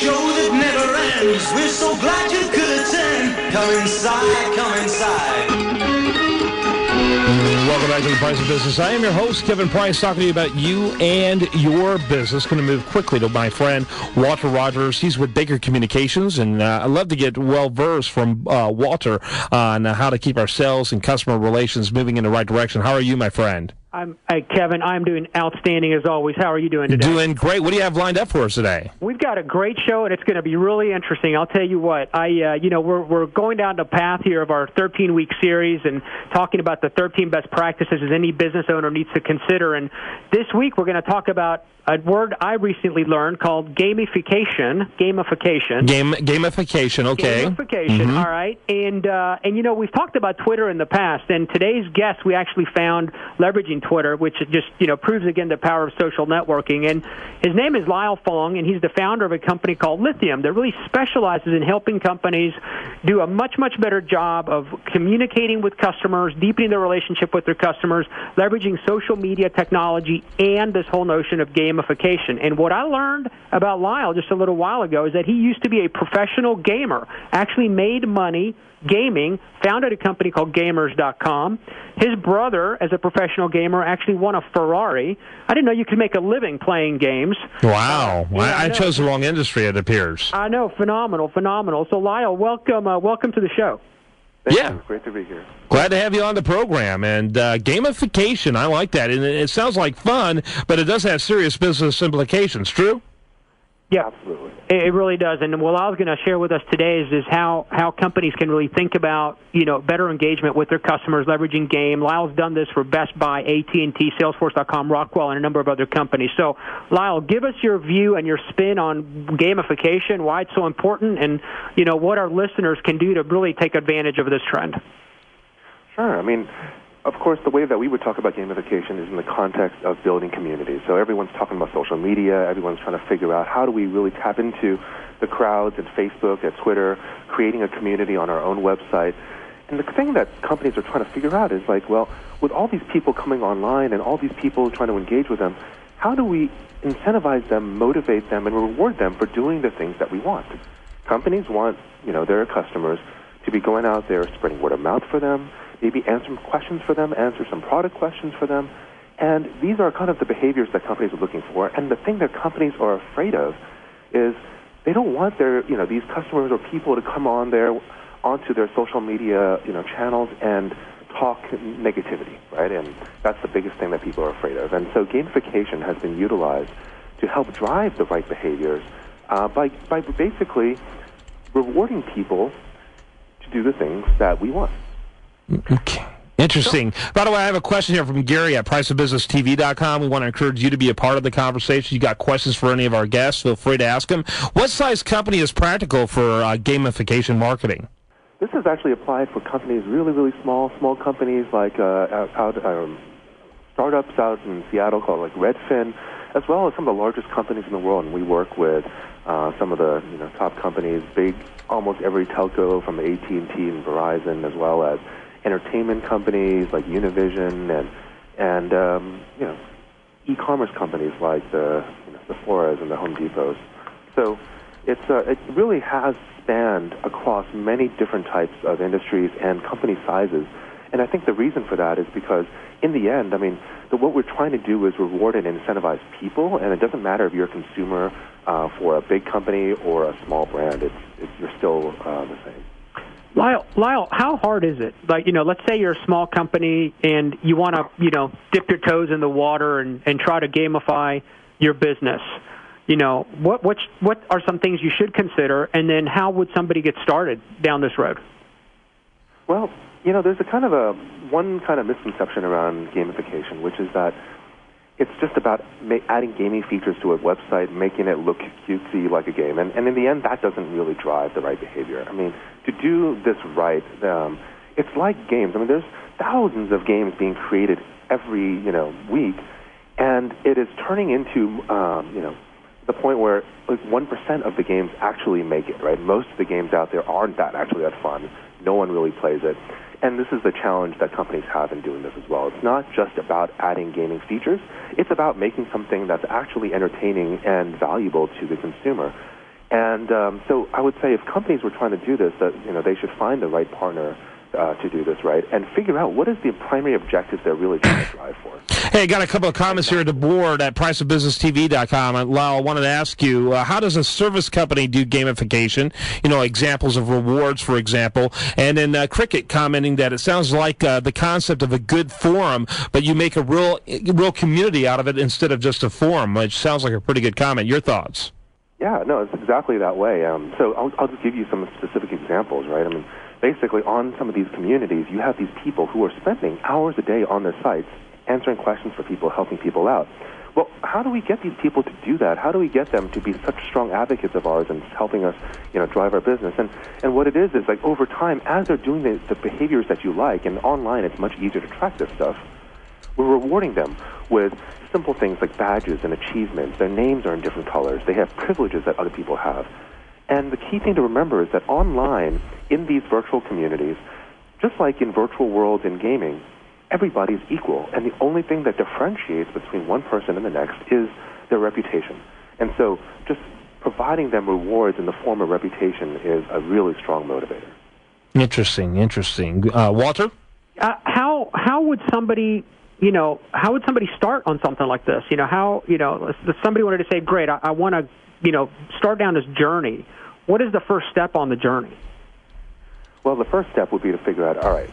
show that never ends. We're so glad you could attend. Come inside, come inside. Welcome back to The Price of Business. I am your host, Kevin Price, talking to you about you and your business. Going to move quickly to my friend, Walter Rogers. He's with Baker Communications, and I'd love to get well-versed from Walter on how to keep our sales and customer relations moving in the right direction. How are you, my friend? Kevin, I'm doing outstanding as always. How are you doing today? Doing great. What do you have lined up for us today? We've got a great show, and it's going to be really interesting. I'll tell you what. We're going down the path here of our 13-week series and talking about the 13 best practices any business owner needs to consider. And this week we're going to talk about a word I recently learned called gamification. Gamification, okay. Gamification, all right. And we've talked about Twitter in the past, and today's guest we actually found leveraging Twitter, which just, proves again the power of social networking. And his name is Lyle Fong, and he's the founder of a company called Lithium that really specializes in helping companies do a much, much better job of communicating with customers, deepening their relationship with their customers, leveraging social media technology, and this whole notion of gamification. And what I learned about Lyle just a little while ago is that he used to be a professional gamer, actually made money gaming, founded a company called Gamers.com. His brother, as a professional gamer, actually won a Ferrari. I didn't know you could make a living playing games. Wow. I chose the wrong industry, it appears. I know. Phenomenal. So, Lyle, welcome to the show. Thank you. Great to be here. Glad to have you on the program. And gamification, I like that. And it sounds like fun, but it does have serious business implications. True? Yeah, absolutely. It really does. And what I was going to share with us today is how companies can really think about better engagement with their customers, leveraging game. Lyle's done this for Best Buy, AT&T, Salesforce.com, Rockwell, and a number of other companies. So, Lyle, give us your view and your spin on gamification, why it's so important, and what our listeners can do to really take advantage of this trend. Sure. I mean, of course, the way that we would talk about gamification is in the context of building communities. So everyone's talking about social media. Everyone's trying to figure out how do we really tap into the crowds at Facebook, at Twitter, creating a community on our own website. And the thing that companies are trying to figure out is with all these people coming online and all these people trying to engage with them, how do we incentivize them, motivate them, and reward them for doing the things that we want? Companies want, their customers to be going out there, spreading word of mouth for them, maybe answer some questions for them, answer some product questions for them. And these are kind of the behaviors that companies are looking for. And the thing that companies are afraid of is they don't want their, these customers or people to come onto their social media, channels and talk negativity, right? And that's the biggest thing that people are afraid of. And so gamification has been utilized to help drive the right behaviors by basically rewarding people to do the things that we want. Okay. Interesting. By the way, I have a question here from Gary at priceofbusinesstv.com. We want to encourage you to be a part of the conversation. You got questions for any of our guests, feel free to ask them. What size company is practical for gamification marketing? This is actually applied for companies really, really small companies like startups out in Seattle called like Redfin, as well as some of the largest companies in the world. And we work with some of the top companies, almost every telco from AT&T and Verizon, as well as entertainment companies like Univision and e-commerce companies like the Sephora's and the Home Depots. So it really has spanned across many different types of industries and company sizes. And I think the reason for that is because in the end, what we're trying to do is reward and incentivize people, and it doesn't matter if you're a consumer for a big company or a small brand. You're still the same. Lyle, how hard is it? Let's say you're a small company and you want to, dip your toes in the water and try to gamify your business. What are some things you should consider, and then how would somebody get started down this road? Well, there's one kind of misconception around gamification, which is that it's just about adding gaming features to a website, making it look cutesy like a game. And in the end, that doesn't really drive the right behavior. To do this right, it's like games. There's thousands of games being created every, week, and it is turning into, the point where 1% of the games actually make it, right? Most of the games out there aren't actually that fun. No one really plays it. And this is the challenge that companies have in doing this as well. It's not just about adding gaming features. It's about making something that's actually entertaining and valuable to the consumer. And so I would say if companies were trying to do this, that they should find the right partner to do this right and figure out what is the primary objective they're really trying to drive for. Hey, I got a couple of comments here at the board at priceofbusinesstv.com. Lyle, I wanted to ask you, how does a service company do gamification? Examples of rewards, for example. And then Cricket commenting that it sounds like the concept of a good forum, but you make a real community out of it instead of just a forum, which sounds like a pretty good comment. Your thoughts? Yeah, no, it's exactly that way. So I'll just give you some specific examples, right? I mean, basically on some of these communities, you have these people who are spending hours a day on their sites answering questions for people, helping people out. Well, how do we get these people to do that? How do we get them to be such strong advocates of ours and helping us, drive our business? And what it is like over time, as they're doing the behaviors that you like, and online it's much easier to track this stuff, we're rewarding them with simple things like badges and achievements. Their names are in different colors. They have privileges that other people have. And the key thing to remember is that online, in these virtual communities, just like in virtual worlds in gaming, everybody's equal. And the only thing that differentiates between one person and the next is their reputation. And so just providing them rewards in the form of reputation is a really strong motivator. Interesting. Walter? How would somebody start on something like this? If somebody wanted to say, great, I want to, start down this journey. What is the first step on the journey? Well, the first step would be to figure out, all right,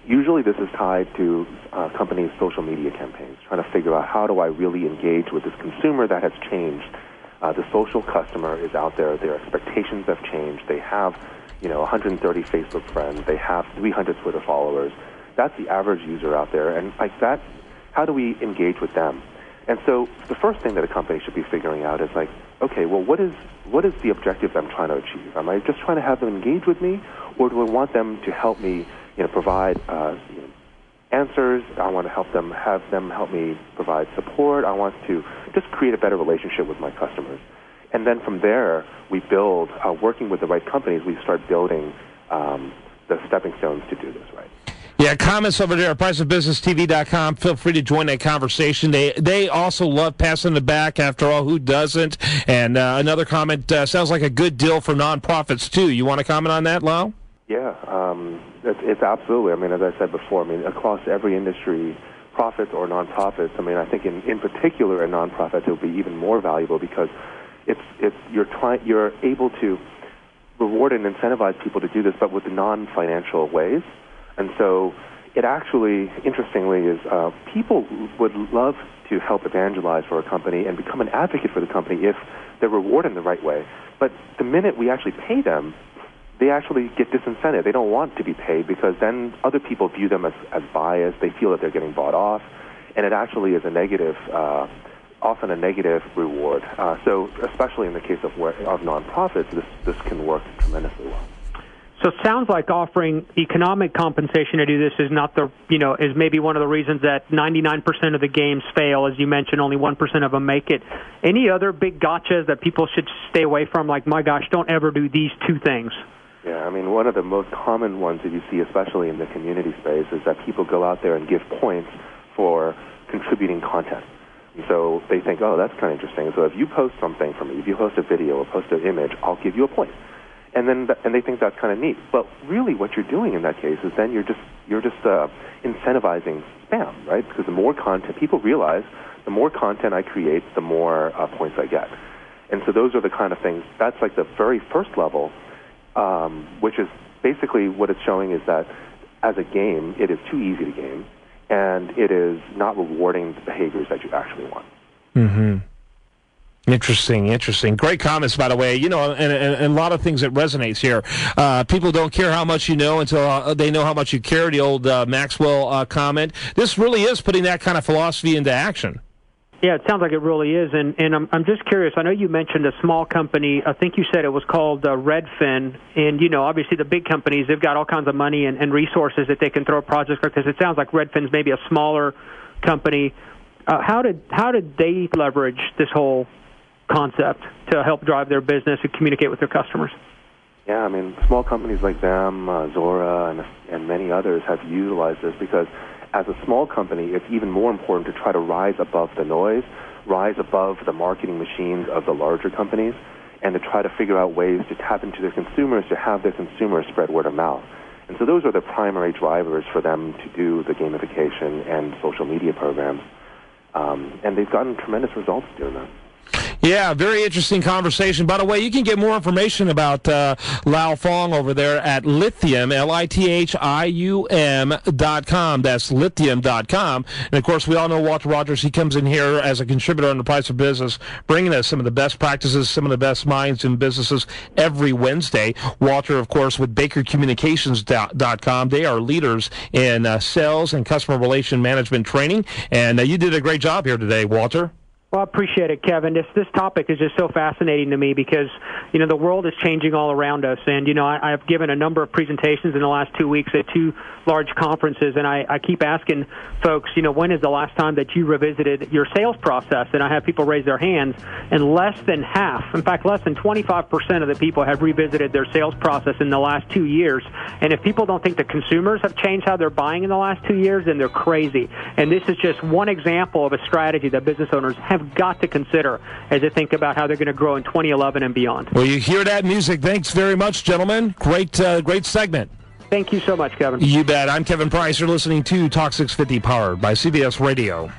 usually this is tied to companies' social media campaigns, trying to figure out how do I really engage with this consumer that has changed. The social customer is out there. Their expectations have changed. They have, 130 Facebook friends. They have 300 Twitter followers. That's the average user out there. And like that, how do we engage with them? And so the first thing that a company should be figuring out is like, okay, well, what is the objective I'm trying to achieve? Am I just trying to have them engage with me, or do I want them to help me, provide answers? I want to have them help me provide support. I want to just create a better relationship with my customers. And then from there, we build, working with the right companies, we start building the stepping stones to do this right. Yeah, comments over there at priceofbusinesstv.com. Feel free to join that conversation. They also love passing it back. After all, who doesn't? And another comment, sounds like a good deal for nonprofits, too. You want to comment on that, Lyle? Yeah, it's absolutely. I mean, as I said before, across every industry, profits or nonprofits, I think in particular in nonprofits, it will be even more valuable because you're able to reward and incentivize people to do this, but with non-financial ways. And so it actually, interestingly, is people would love to help evangelize for a company and become an advocate for the company if they're rewarded in the right way. But the minute we actually pay them, they actually get disincented. They don't want to be paid because then other people view them as biased. They feel that they're getting bought off, and it actually is a negative, often a negative reward. So especially in the case of nonprofits, this can work tremendously well. So it sounds like offering economic compensation to do this is not is maybe one of the reasons that 99% of the games fail. As you mentioned, only 1% of them make it. Any other big gotchas that people should stay away from? Like, my gosh, don't ever do these two things. Yeah, one of the most common ones that you see, especially in the community space, is that people go out there and give points for contributing content. And so they think, oh, that's kind of interesting. So if you post something for me, if you post a video or post an image, I'll give you a point. And they think that's kind of neat. But really what you're doing in that case is then you're just incentivizing spam, right? Because the more content, people realize the more content I create, the more points I get. And so those are the kind of things, that's like the very first level, which is basically what it's showing is that as a game, it is too easy to game, and it is not rewarding the behaviors that you actually want. Mm-hmm. Interesting. Great comments, by the way. And a lot of things that resonates here. People don't care how much you know until they know how much you care, the old Maxwell comment. This really is putting that kind of philosophy into action. Yeah, it sounds like it really is. And I'm just curious. I know you mentioned a small company. I think you said it was called Redfin. And, obviously the big companies, they've got all kinds of money and resources that they can throw at projects like this. It sounds like Redfin's maybe a smaller company. How did they leverage this whole concept to help drive their business and communicate with their customers? Yeah, small companies like them, Zora, and many others have utilized this because as a small company, it's even more important to try to rise above the noise, rise above the marketing machines of the larger companies, and to try to figure out ways to tap into their consumers, to have their consumers spread word of mouth. And so those are the primary drivers for them to do the gamification and social media programs. And they've gotten tremendous results doing that. Yeah, very interesting conversation. By the way, you can get more information about Lyle Fong over there at Lithium, LITHIUM.com. That's lithium.com. And, of course, we all know Walter Rogers. He comes in here as a contributor on The Price of Business, bringing us some of the best practices, some of the best minds in businesses every Wednesday. Walter, of course, with BakerCommunications.com. They are leaders in sales and customer relation management training. And you did a great job here today, Walter. Well, I appreciate it, Kevin. This topic is just so fascinating to me because, the world is changing all around us. And, I've given a number of presentations in the last 2 weeks at 2 large conferences, and I keep asking folks, when is the last time that you revisited your sales process? And I have people raise their hands, and less than half, in fact, less than 25% of the people have revisited their sales process in the last 2 years. And if people don't think the consumers have changed how they're buying in the last 2 years, then they're crazy. And this is just one example of a strategy that business owners have got to consider as they think about how they're going to grow in 2011 and beyond. Well, you hear that music. Thanks very much, gentlemen. Great segment. Thank you so much, Kevin. You bet. I'm Kevin Price. You're listening to Talk 650, powered by CBS Radio.